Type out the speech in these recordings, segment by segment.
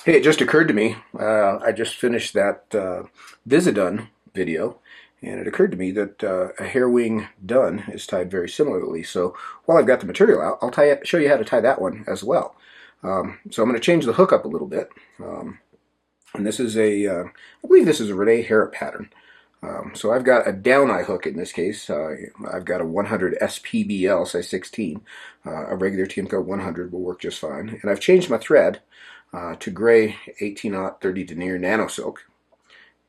Hey, it just occurred to me. I just finished that Visidun video, and it occurred to me that a hair wing dun is tied very similarly. So while I've got the material out, show you how to tie that one as well. So I'm going to change the hook up a little bit. And this is I believe this is a Renee Harrop pattern. So I've got a down eye hook in this case. I've got a 100 SPBL size 16. A regular Tiemco 100 will work just fine. And I've changed my thread to gray 18-30 Denier Nanosilk.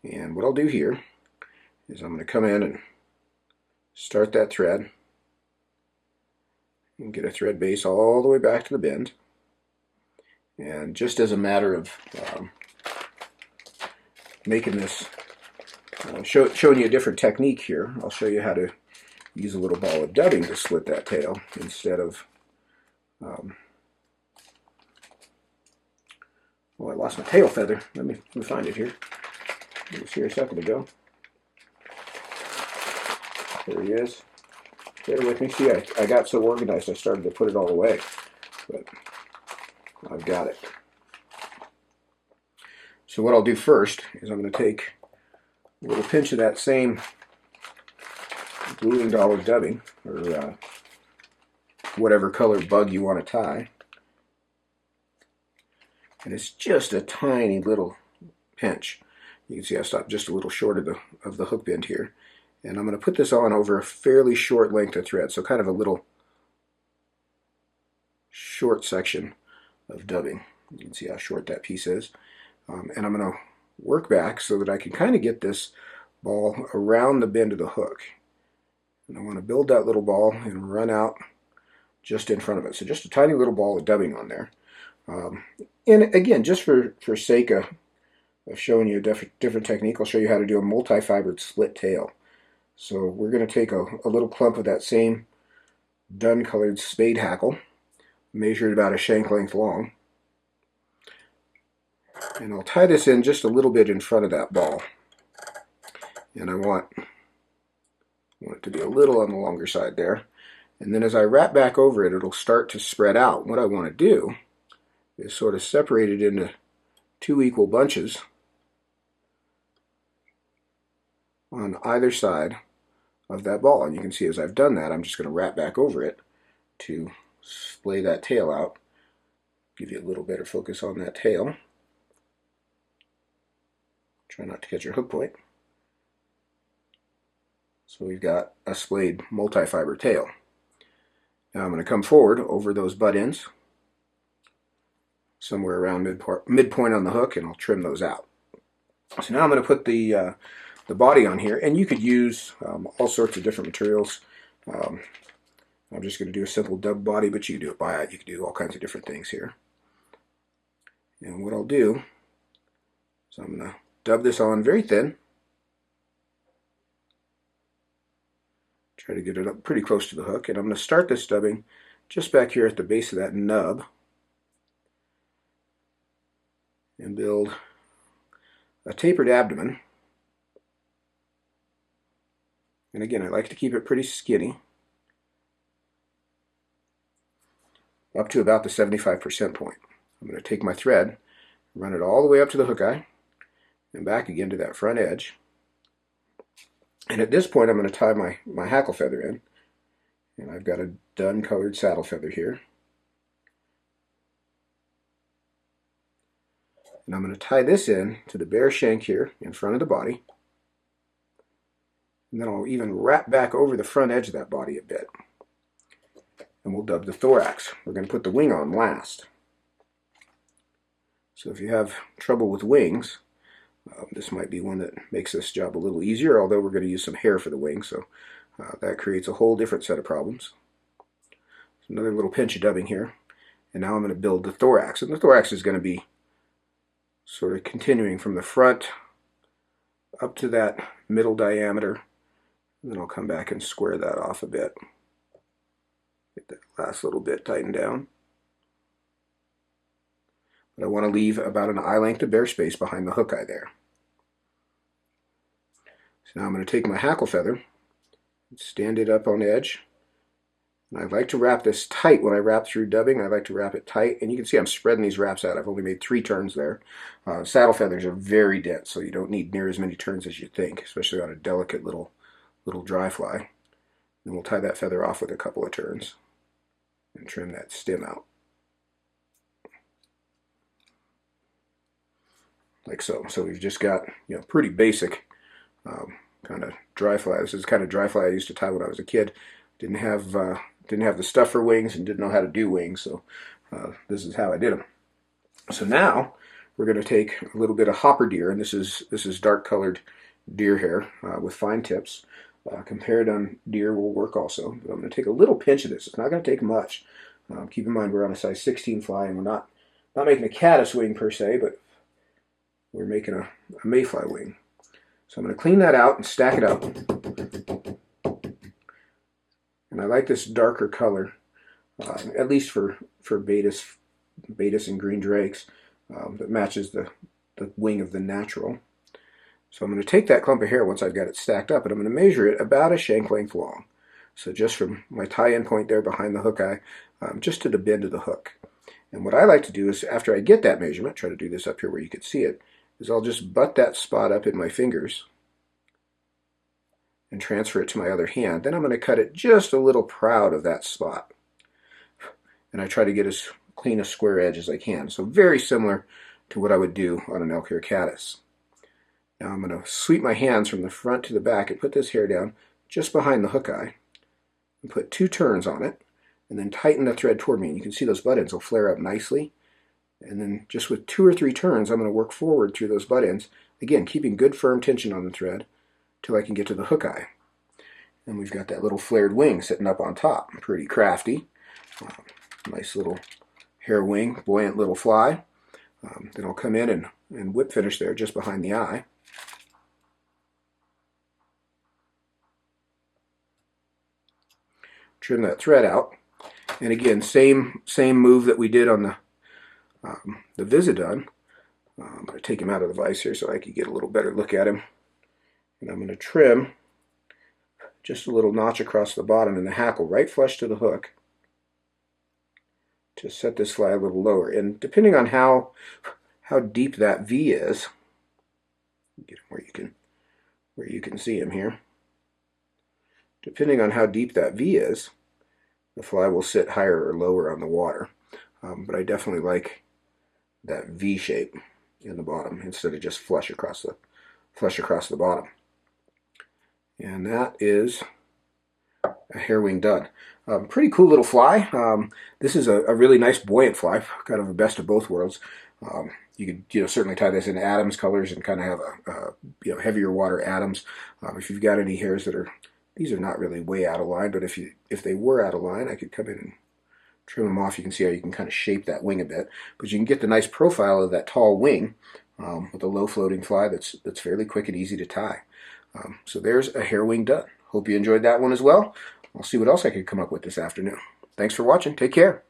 And what I'll do here is I'm going to come in and start that thread and get a thread base all the way back to the bend. And just as a matter of making this showing you a different technique here, I'll show you how to use a little ball of dubbing to split that tail instead of, well, I lost my tail feather. Let me find it here. It was here a second ago. There he is. Bear with me. See, I got so organized I started to put it all away, but I've got it. So what I'll do first is I'm going to take a little pinch of that same blue and dollar dubbing, or whatever color bug you want to tie. And it's just a tiny little pinch. You can see I stopped just a little short of the hook bend here. And I'm going to put this on over a fairly short length of thread, so kind of a little short section of dubbing. You can see how short that piece is. And I'm going to work back so that I can kind of get this ball around the bend of the hook. And I want to build that little ball and run out just in front of it. So just a tiny little ball of dubbing on there. And again, just for sake of showing you a different technique, I'll show you how to do a multi-fibered split tail. So we're going to take a little clump of that same dun colored spade hackle, measured about a shank length long. And I'll tie this in just a little bit in front of that ball. And I want it to be a little on the longer side there. And then as I wrap back over it, it'll start to spread out. What I want to do is sort of separate it into two equal bunches on either side of that ball. And you can see as I've done that, I'm just going to wrap back over it to splay that tail out. Give you a little better focus on that tail. Try not to catch your hook point. So we've got a splayed multi-fiber tail. Now I'm going to come forward over those butt ends, somewhere around midpoint on the hook, and I'll trim those out. So now I'm going to put the body on here, and you could use all sorts of different materials. I'm just going to do a simple dub body, but you can do it by it. You can do all kinds of different things here. And what I'll do is I'm going to dub this on very thin. Try to get it up pretty close to the hook, and I'm going to start this dubbing just back here at the base of that nub and build a tapered abdomen. And again, I like to keep it pretty skinny, up to about the 75% point. I'm going to take my thread, run it all the way up to the hook eye, and back again to that front edge. And at this point, I'm going to tie my hackle feather in. And I've got a dun colored saddle feather here. And I'm going to tie this in to the bare shank here in front of the body. And then I'll even wrap back over the front edge of that body a bit. And we'll dub the thorax. We're going to put the wing on last. So if you have trouble with wings, this might be one that makes this job a little easier, although we're going to use some hair for the wing, so that creates a whole different set of problems. So another little pinch of dubbing here. And now I'm going to build the thorax. And the thorax is going to be sort of continuing from the front up to that middle diameter. And then I'll come back and square that off a bit. Get that last little bit tightened down. But I want to leave about an eye length of bare space behind the hook eye there. So now I'm going to take my hackle feather, stand it up on edge, And I like to wrap this tight. When I wrap through dubbing, I like to wrap it tight. And you can see I'm spreading these wraps out. I've only made 3 turns there. Saddle feathers are very dense, so you don't need near as many turns as you think, especially on a delicate little dry fly. Then we'll tie that feather off with a couple of turns and trim that stem out. Like so. So we've just got, you know, pretty basic kind of dry fly. This is the kind of dry fly I used to tie when I was a kid. Didn't have the stuff for wings and didn't know how to do wings, so this is how I did them. So now we're going to take a little bit of hopper deer, and this is dark colored deer hair with fine tips. Comparadun deer will work also, but I'm going to take a little pinch of this. It's not going to take much. Keep in mind we're on a size 16 fly, and we're not making a caddis wing per se, but we're making a mayfly wing. So I'm going to clean that out and stack it up. And I like this darker color, at least for Baetis and green drakes, that matches the wing of the natural. So I'm going to take that clump of hair once I've got it stacked up, and I'm going to measure it about a shank length long. So just from my tie-in point there behind the hook eye, just to the bend of the hook. And what I like to do is, after I get that measurement, try to do this up here where you can see it, is I'll just butt that spot up in my fingers and transfer it to my other hand. Then I'm going to cut it just a little proud of that spot. And I try to get as clean a square edge as I can. So very similar to what I would do on an elk hair caddis. Now I'm going to sweep my hands from the front to the back and put this hair down just behind the hook eye and put 2 turns on it and then tighten the thread toward me. And you can see those butt ends will flare up nicely. And then just with 2 or 3 turns, I'm going to work forward through those butt ends, again keeping good firm tension on the thread till I can get to the hook eye. And we've got that little flared wing sitting up on top. Pretty crafty. Nice little hair wing, buoyant little fly. Then I'll come in and whip finish there just behind the eye. Trim that thread out. And again, same move that we did on the Visidun. I'm going to take him out of the vise here so I can get a little better look at him. And I'm going to trim just a little notch across the bottom in the hackle, right flush to the hook, to set this fly a little lower. And depending on how deep that V is, get him where you can see him here. Depending on how deep that V is, the fly will sit higher or lower on the water. But I definitely like that V shape in the bottom instead of just flush across the bottom. And that is a hair wing done. Pretty cool little fly. This is a really nice buoyant fly, kind of a best of both worlds. You could certainly tie this in Adams colors and kind of have a heavier water Adams. If you've got any hairs these are not really way out of line, but if they were out of line, I could come in and trim them off. You can see how you can kind of shape that wing a bit, but you can get the nice profile of that tall wing with a low floating fly that's fairly quick and easy to tie. So there's a hair wing done. Hope you enjoyed that one as well. I'll see what else I could come up with this afternoon. Thanks for watching. Take care.